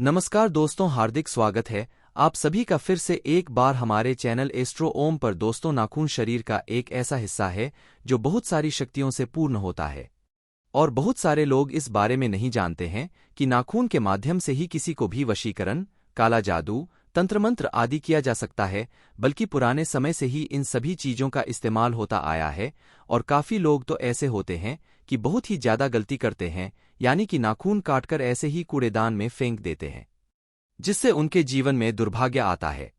नमस्कार दोस्तों, हार्दिक स्वागत है आप सभी का फिर से एक बार हमारे चैनल एस्ट्रो ओम पर। दोस्तों, नाखून शरीर का एक ऐसा हिस्सा है जो बहुत सारी शक्तियों से पूर्ण होता है और बहुत सारे लोग इस बारे में नहीं जानते हैं कि नाखून के माध्यम से ही किसी को भी वशीकरण, काला जादू, तंत्रमंत्र आदि किया जा सकता है। बल्कि पुराने समय से ही इन सभी चीजों का इस्तेमाल होता आया है और काफी लोग तो ऐसे होते हैं कि बहुत ही ज्यादा गलती करते हैं, यानी कि नाखून काटकर ऐसे ही कूड़ेदान में फेंक देते हैं, जिससे उनके जीवन में दुर्भाग्य आता है।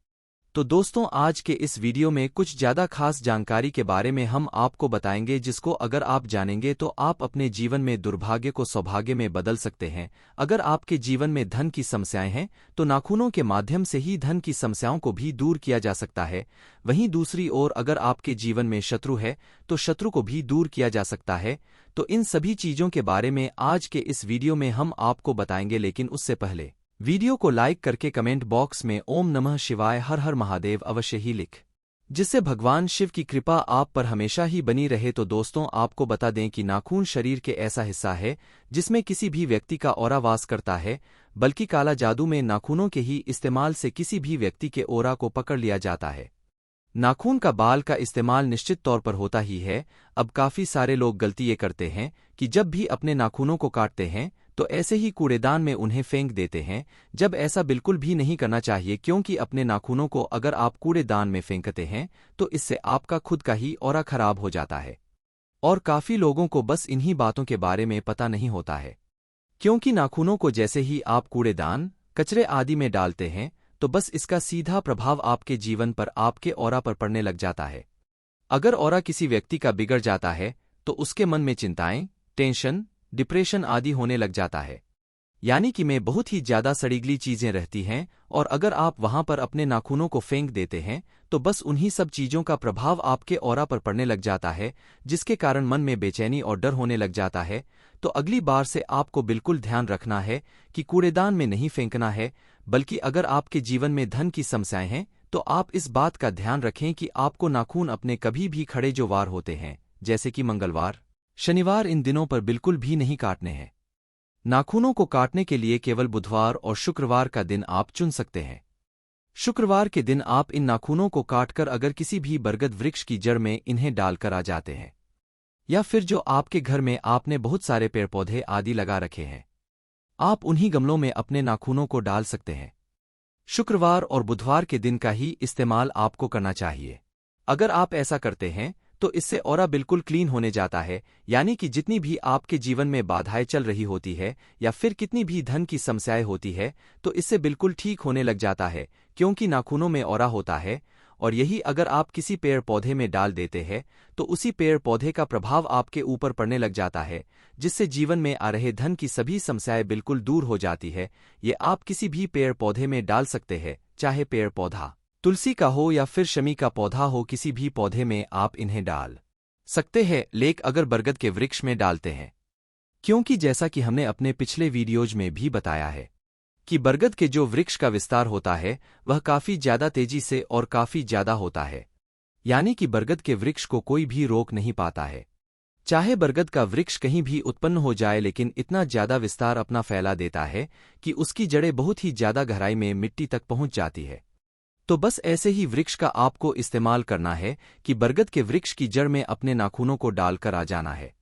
तो दोस्तों, आज के इस वीडियो में कुछ ज्यादा खास जानकारी के बारे में हम आपको बताएंगे, जिसको अगर आप जानेंगे तो आप अपने जीवन में दुर्भाग्य को सौभाग्य में बदल सकते हैं। अगर आपके जीवन में धन की समस्याएं हैं तो नाखूनों के माध्यम से ही धन की समस्याओं को भी दूर किया जा सकता है। वहीं दूसरी ओर अगर आपके जीवन में शत्रु है तो शत्रु को भी दूर किया जा सकता है। तो इन सभी चीजों के बारे में आज के इस वीडियो में हम आपको बताएंगे, लेकिन उससे पहले वीडियो को लाइक करके कमेंट बॉक्स में ओम नमः शिवाय हर हर महादेव अवश्य ही लिख, जिससे भगवान शिव की कृपा आप पर हमेशा ही बनी रहे। तो दोस्तों, आपको बता दें कि नाखून शरीर के ऐसा हिस्सा है जिसमें किसी भी व्यक्ति का ऑरा वास करता है। बल्कि काला जादू में नाखूनों के ही इस्तेमाल से किसी भी व्यक्ति के ऑरा को पकड़ लिया जाता है। नाखून का बाल का इस्तेमाल निश्चित तौर पर होता ही है। अब काफी सारे लोग गलती ये करते हैं कि जब भी अपने नाखूनों को काटते हैं तो ऐसे ही कूड़ेदान में उन्हें फेंक देते हैं, जब ऐसा बिल्कुल भी नहीं करना चाहिए। क्योंकि अपने नाखूनों को अगर आप कूड़ेदान में फेंकते हैं तो इससे आपका खुद का ही ऑरा खराब हो जाता है। और काफी लोगों को बस इन्हीं बातों के बारे में पता नहीं होता है। क्योंकि नाखूनों को जैसे ही आप कूड़ेदान, कचरे आदि में डालते हैं तो बस इसका सीधा प्रभाव आपके जीवन पर, आपके ऑरा पर पड़ने लग जाता है। अगर ऑरा किसी व्यक्ति का बिगड़ जाता है तो उसके मन में चिंताएं, टेंशन, डिप्रेशन आदि होने लग जाता है, यानी कि में बहुत ही ज्यादा सड़ीगली चीजें रहती हैं। और अगर आप वहां पर अपने नाखूनों को फेंक देते हैं तो बस उन्हीं सब चीजों का प्रभाव आपके ऑरा पर पड़ने लग जाता है, जिसके कारण मन में बेचैनी और डर होने लग जाता है। तो अगली बार से आपको बिल्कुल ध्यान रखना है कि कूड़ेदान में नहीं फेंकना है। बल्कि अगर आपके जीवन में धन की समस्याएं हैं तो आप इस बात का ध्यान रखें कि आपको नाखून अपने कभी भी खड़े जो वार होते हैं, जैसे कि मंगलवार, शनिवार, इन दिनों पर बिल्कुल भी नहीं काटने हैं। नाखूनों को काटने के लिए केवल बुधवार और शुक्रवार का दिन आप चुन सकते हैं। शुक्रवार के दिन आप इन नाखूनों को काटकर अगर किसी भी बरगद वृक्ष की जड़ में इन्हें डालकर आ जाते हैं, या फिर जो आपके घर में आपने बहुत सारे पेड़ पौधे आदि लगा रखे हैं, आप उन्हीं गमलों में अपने नाखूनों को डाल सकते हैं। शुक्रवार और बुधवार के दिन का ही इस्तेमाल आपको करना चाहिए। अगर आप ऐसा करते हैं तो इससे ऑरा बिल्कुल क्लीन होने जाता है, यानी कि जितनी भी आपके जीवन में बाधाएं चल रही होती है या फिर कितनी भी धन की समस्याएं होती है तो इससे बिल्कुल ठीक होने लग जाता है। क्योंकि नाखूनों में ऑरा होता है और यही अगर आप किसी पेड़ पौधे में डाल देते हैं तो उसी पेड़ पौधे का प्रभाव आपके ऊपर पड़ने लग जाता है, जिससे जीवन में आ रहे धन की सभी समस्याएं बिल्कुल दूर हो जाती है। ये आप किसी भी पेड़ पौधे में डाल सकते हैं, चाहे पेड़ पौधा तुलसी का हो या फिर शमी का पौधा हो, किसी भी पौधे में आप इन्हें डाल सकते हैं। लेकिन अगर बरगद के वृक्ष में डालते हैं, क्योंकि जैसा कि हमने अपने पिछले वीडियोज में भी बताया है कि बरगद के जो वृक्ष का विस्तार होता है वह काफी ज्यादा तेजी से और काफी ज्यादा होता है, यानी कि बरगद के वृक्ष को कोई भी रोक नहीं पाता है। चाहे बरगद का वृक्ष कहीं भी उत्पन्न हो जाए, लेकिन इतना ज्यादा विस्तार अपना फैला देता है कि उसकी जड़ें बहुत ही ज्यादा गहराई में मिट्टी तक पहुंच जाती है। तो बस ऐसे ही वृक्ष का आपको इस्तेमाल करना है कि बरगद के वृक्ष की जड़ में अपने नाखूनों को डालकर आ जाना है।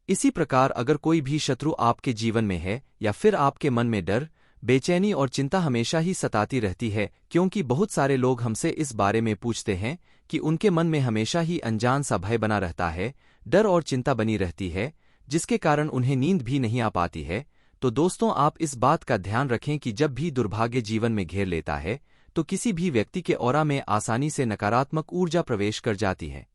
इसी प्रकार अगर कोई भी शत्रु आपके जीवन में है या फिर आपके मन में डर, बेचैनी और चिंता हमेशा ही सताती रहती है, क्योंकि बहुत सारे लोग हमसे इस बारे में पूछते हैं कि उनके मन में हमेशा ही अनजान सा भय बना रहता है, डर और चिंता बनी रहती है, जिसके कारण उन्हें नींद भी नहीं आ पाती है। तो दोस्तों, आप इस बात का ध्यान रखें कि जब भी दुर्भाग्य जीवन में घेर लेता है तो किसी भी व्यक्ति के ऑरा में आसानी से नकारात्मक ऊर्जा प्रवेश कर जाती है।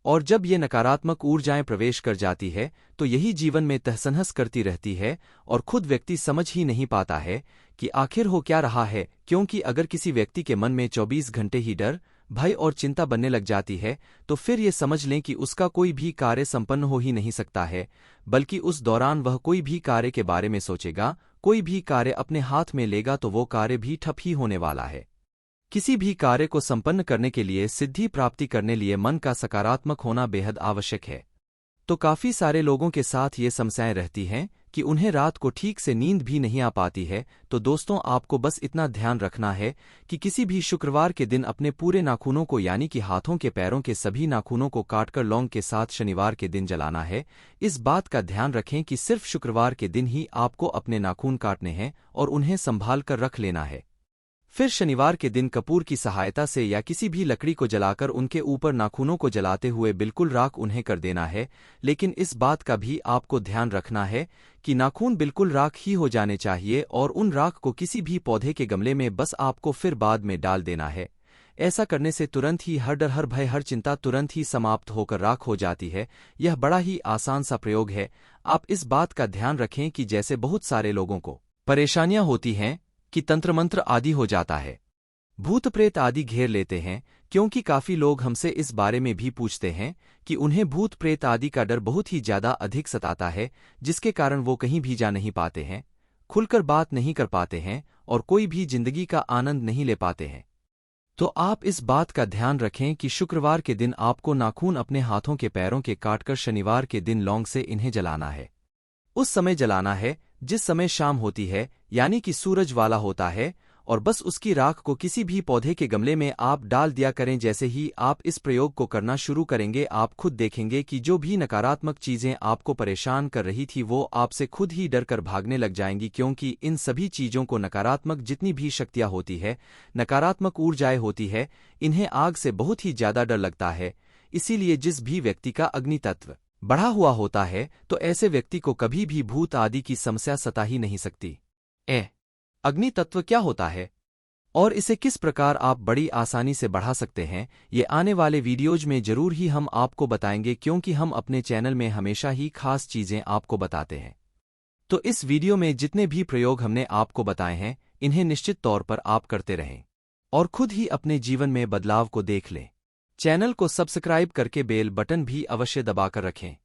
और जब ये नकारात्मक ऊर्जाएं प्रवेश कर जाती है तो यही जीवन में तहसनहस करती रहती है और खुद व्यक्ति समझ ही नहीं पाता है कि आखिर हो क्या रहा है। क्योंकि अगर किसी व्यक्ति के मन में 24 घंटे ही डर, भय और चिंता बनने लग जाती है तो फिर ये समझ लें कि उसका कोई भी कार्य संपन्न हो ही नहीं सकता है। बल्कि उस दौरान वह कोई भी कार्य के बारे में सोचेगा, कोई भी कार्य अपने हाथ में लेगा तो वो कार्य भी ठप ही होने वाला है। किसी भी कार्य को संपन्न करने के लिए, सिद्धि प्राप्ति करने लिए मन का सकारात्मक होना बेहद आवश्यक है। तो काफी सारे लोगों के साथ ये समस्याएं रहती हैं कि उन्हें रात को ठीक से नींद भी नहीं आ पाती है। तो दोस्तों, आपको बस इतना ध्यान रखना है कि किसी भी शुक्रवार के दिन अपने पूरे नाखूनों को यानी कि हाथों के पैरों के सभी नाखूनों को काटकर लौंग के साथ शनिवार के दिन जलाना है। इस बात का ध्यान रखें कि सिर्फ शुक्रवार के दिन ही आपको अपने नाखून काटने हैं और उन्हें संभाल कर रख लेना है। फिर शनिवार के दिन कपूर की सहायता से या किसी भी लकड़ी को जलाकर उनके ऊपर नाखूनों को जलाते हुए बिल्कुल राख उन्हें कर देना है। लेकिन इस बात का भी आपको ध्यान रखना है कि नाखून बिल्कुल राख ही हो जाने चाहिए और उन राख को किसी भी पौधे के गमले में बस आपको फिर बाद में डाल देना है। ऐसा करने से तुरंत ही हर डर, हर भय, हर चिंता तुरंत ही समाप्त होकर राख हो जाती है। यह बड़ा ही आसान सा प्रयोग है। आप इस बात का ध्यान रखें कि जैसे बहुत सारे लोगों को परेशानियां होती हैं कि तंत्र मंत्र आदि हो जाता है, भूत प्रेत आदि घेर लेते हैं, क्योंकि काफी लोग हमसे इस बारे में भी पूछते हैं कि उन्हें भूत प्रेत आदि का डर बहुत ही ज्यादा अधिक सताता है, जिसके कारण वो कहीं भी जा नहीं पाते हैं, खुलकर बात नहीं कर पाते हैं और कोई भी जिंदगी का आनंद नहीं ले पाते हैं। तो आप इस बात का ध्यान रखें कि शुक्रवार के दिन आपको नाखून अपने हाथों के पैरों के काटकर शनिवार के दिन लौंग से इन्हें जलाना है। उस समय जलाना है जिस समय शाम होती है, यानी कि सूरज वाला होता है, और बस उसकी राख को किसी भी पौधे के गमले में आप डाल दिया करें। जैसे ही आप इस प्रयोग को करना शुरू करेंगे, आप खुद देखेंगे कि जो भी नकारात्मक चीजें आपको परेशान कर रही थी वो आपसे खुद ही डर कर भागने लग जाएंगी, क्योंकि इन सभी चीजों को नकारात्मक जितनी भी शक्तियां होती है, नकारात्मक ऊर्जाएं होती है, इन्हें आग से बहुत ही ज्यादा डर लगता है। इसीलिए जिस भी व्यक्ति का अग्नि तत्व बढ़ा हुआ होता है, तो ऐसे व्यक्ति को कभी भी भूत आदि की समस्या सता ही नहीं सकती। अग्नि तत्व क्या होता है और इसे किस प्रकार आप बड़ी आसानी से बढ़ा सकते हैं, ये आने वाले वीडियोज में जरूर ही हम आपको बताएंगे, क्योंकि हम अपने चैनल में हमेशा ही खास चीजें आपको बताते हैं। तो इस वीडियो में जितने भी प्रयोग हमने आपको बताए हैं, इन्हें निश्चित तौर पर आप करते रहें और खुद ही अपने जीवन में बदलाव को देख लें। चैनल को सब्सक्राइब करके बेल बटन भी अवश्य दबाकर रखें,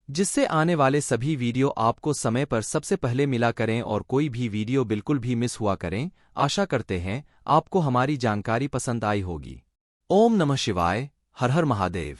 जिससे आने वाले सभी वीडियो आपको समय पर सबसे पहले मिला करें और कोई भी वीडियो बिल्कुल भी मिस हुआ करें। आशा करते हैं आपको हमारी जानकारी पसंद आई होगी। ओम नमः शिवाय, हर हर महादेव।